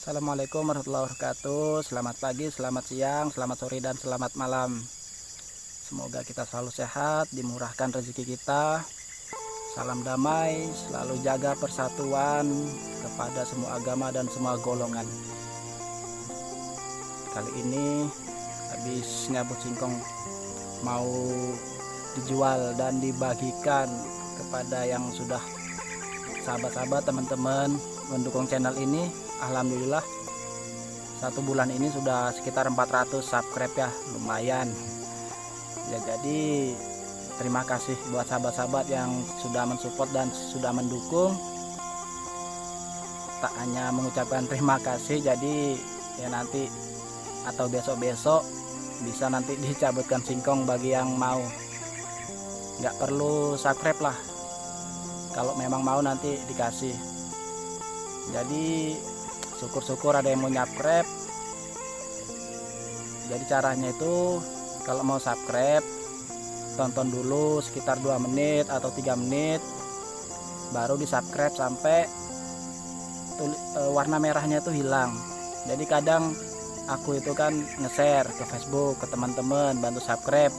Assalamualaikum warahmatullahi wabarakatuh. Selamat pagi, selamat siang, selamat sore, dan selamat malam. Semoga kita selalu sehat, dimurahkan rezeki kita. Salam damai, selalu jaga persatuan kepada semua agama dan semua golongan. Kali ini habis nyabut singkong mau dijual dan dibagikan kepada yang sudah sahabat-sahabat, teman-teman mendukung channel ini. Alhamdulillah 1 bulan ini sudah sekitar 400 subscribe ya, lumayan ya. Jadi terima kasih buat sahabat-sahabat yang sudah mensupport dan sudah mendukung. Tak hanya mengucapkan terima kasih, jadi ya nanti atau besok-besok bisa nanti dicabutkan singkong bagi yang mau. Nggak perlu subscribe lah, kalau memang mau nanti dikasih. Jadi syukur-syukur ada yang mau subscribe. Jadi caranya itu kalau mau subscribe, tonton dulu sekitar 2 menit atau 3 menit, baru di subscribe sampai warna merahnya itu hilang. Jadi kadang aku itu kan nge-share ke Facebook ke teman-teman bantu subscribe,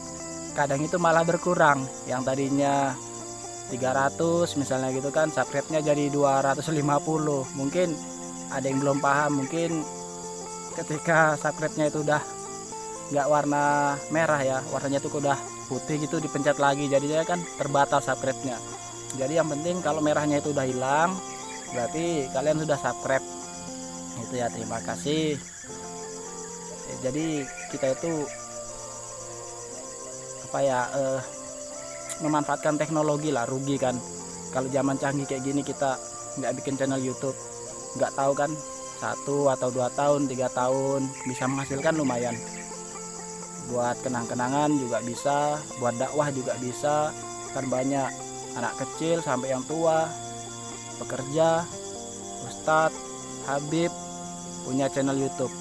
kadang itu malah berkurang. Yang tadinya 300 misalnya gitu kan, subscribe-nya jadi 250. Mungkin ada yang belum paham, mungkin ketika subscribe-nya itu udah nggak warna merah ya, warnanya itu udah putih gitu, dipencet lagi, jadinya kan terbatas subscribe-nya. Jadi yang penting kalau merahnya itu udah hilang, berarti kalian sudah subscribe itu ya. Terima kasih. Jadi kita itu apa ya, memanfaatkan teknologi lah, rugi kan kalau zaman canggih kayak gini kita nggak bikin channel YouTube. Nggak tahu kan 1 atau 2 tahun 3 tahun bisa menghasilkan lumayan, buat kenang-kenangan juga bisa, buat dakwah juga bisa kan. Banyak anak kecil sampai yang tua, pekerja, ustadz, habib punya channel YouTube.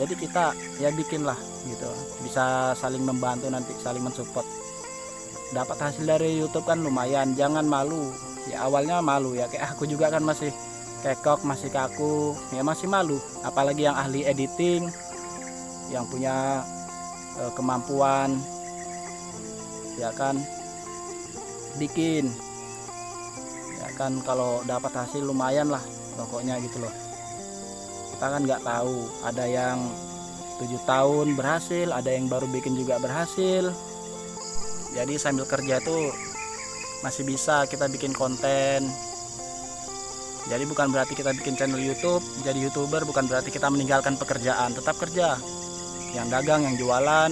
Jadi kita ya bikinlah gitu, bisa saling membantu, nanti saling mensupport. Dapat hasil dari YouTube kan lumayan, jangan malu ya. Awalnya malu ya, kayak aku juga kan masih kekok, masih kaku ya, masih malu. Apalagi yang ahli editing, yang punya kemampuan ya kan, bikin ya kan. Kalau dapat hasil lumayan lah pokoknya gitu loh. Kita kan nggak tahu, ada yang 7 tahun berhasil, ada yang baru bikin juga berhasil. Jadi sambil kerja tuh masih bisa kita bikin konten. Jadi bukan berarti kita bikin channel YouTube, jadi YouTuber bukan berarti kita meninggalkan pekerjaan, tetap kerja. Yang dagang, yang jualan,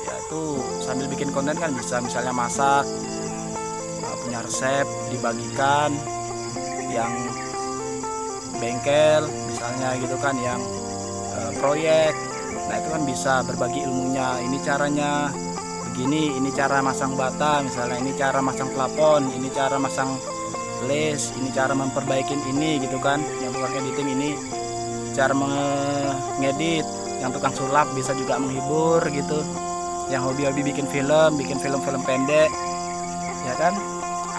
ya itu sambil bikin konten kan bisa. Misalnya masak, punya resep dibagikan. Yang bengkel misalnya gitu kan, yang proyek, nah itu kan bisa berbagi ilmunya. Ini caranya begini, ini cara masang bata misalnya, ini cara masang plafon, ini cara masang les, ini cara memperbaikin ini gitu kan. Yang tukang editing ini cara mengedit, yang tukang sulap bisa juga menghibur gitu. Yang hobi-hobi bikin film pendek ya kan,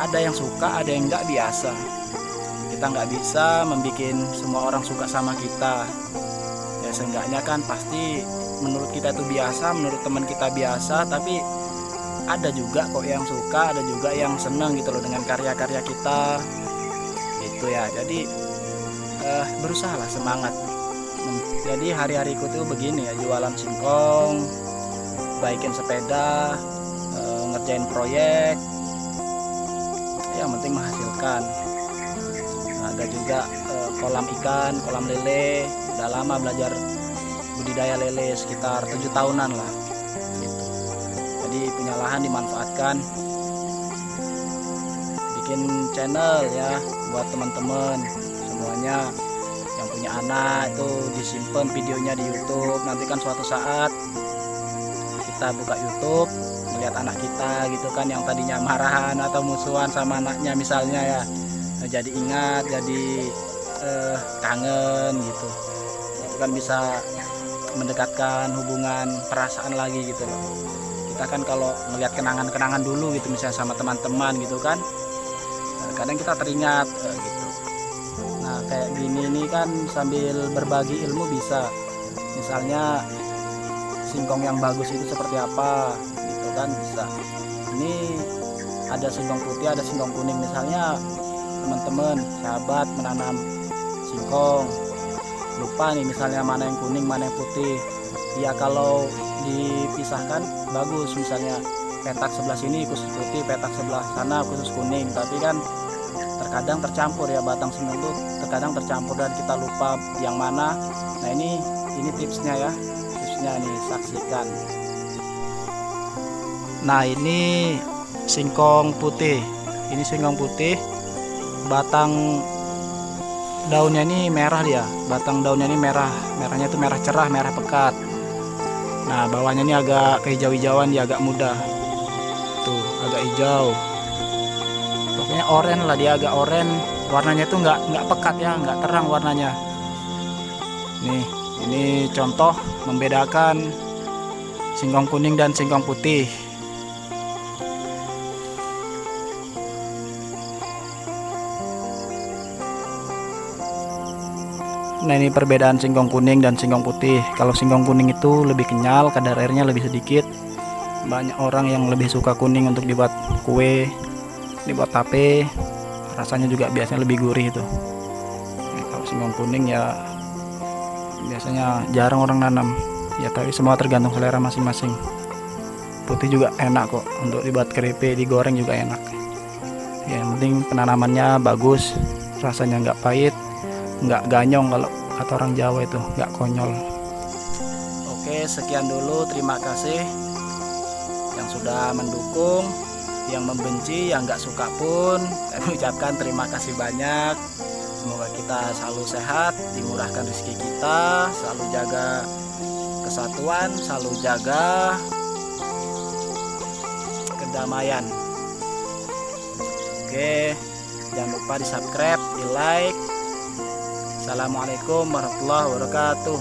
ada yang suka, ada yang nggak biasa. Kita nggak bisa membuat semua orang suka sama kita ya. Seenggaknya kan pasti menurut kita itu biasa, menurut teman kita biasa, tapi ada juga kok yang suka, ada juga yang senang gitu loh dengan karya-karya kita gitu ya. Jadi berusahalah, semangat. Jadi hari-hariku tuh begini ya, jualan singkong, baikin sepeda, ngerjain proyek, yang penting menghasilkan. Ada juga kolam ikan, kolam lele. Udah lama belajar budidaya lele, sekitar 7 tahunan lah gitu. Jadi punya lahan dimanfaatkan, bikin channel ya buat teman-teman semuanya. Yang punya anak itu disimpan videonya di YouTube. Nanti kan suatu saat kita buka YouTube, melihat anak kita gitu kan, yang tadinya marahan atau musuhan sama anaknya misalnya ya, jadi ingat, jadi kangen gitu. Itu kan bisa mendekatkan hubungan perasaan lagi gitu loh. Kita kan kalau melihat kenangan-kenangan dulu gitu, misalnya sama teman-teman gitu kan, kadang kita teringat gitu. Nah kayak gini nih kan sambil berbagi ilmu bisa. Misalnya singkong yang bagus itu seperti apa gitu kan bisa. Ini ada singkong putih, ada singkong kuning. Misalnya teman-teman sahabat menanam singkong, lupa nih misalnya mana yang kuning mana yang putih, ya kalau dipisahkan bagus, misalnya petak sebelah sini khusus putih, petak sebelah sana khusus kuning. Tapi kan terkadang tercampur ya, batang singkong itu terkadang tercampur dan kita lupa yang mana. Nah ini tipsnya ya, tipsnya nih, saksikan. Nah ini singkong putih, batang daunnya ini merah dia, batang daunnya ini merahnya itu merah cerah, merah pekat. Nah bawahnya ini agak kehijau-hijauan, dia agak muda tuh, agak hijau, pokoknya oranye lah, dia agak oranye warnanya, itu nggak pekat ya, nggak terang warnanya. Nih ini contoh membedakan singkong kuning dan singkong putih. Nah ini perbedaan singkong kuning dan singkong putih. Kalau singkong kuning itu lebih kenyal, kadar airnya lebih sedikit. Banyak orang yang lebih suka kuning untuk dibuat kue, dibuat tape. Rasanya juga biasanya lebih gurih itu. Nah, kalau singkong kuning ya biasanya jarang orang nanam. Ya tapi semua tergantung selera masing-masing. Putih juga enak kok untuk dibuat keripik, digoreng juga enak. Ya, yang penting penanamannya bagus, rasanya nggak pahit, nggak ganyong, kalau kata orang Jawa itu nggak konyol. Oke, sekian dulu, terima kasih yang sudah mendukung, yang membenci, yang nggak suka pun kami ucapkan terima kasih banyak. Semoga kita selalu sehat, dimurahkan rezeki kita, selalu jaga kesatuan, selalu jaga kedamaian. Oke, jangan lupa di subscribe, di like. Assalamualaikum warahmatullahi wabarakatuh.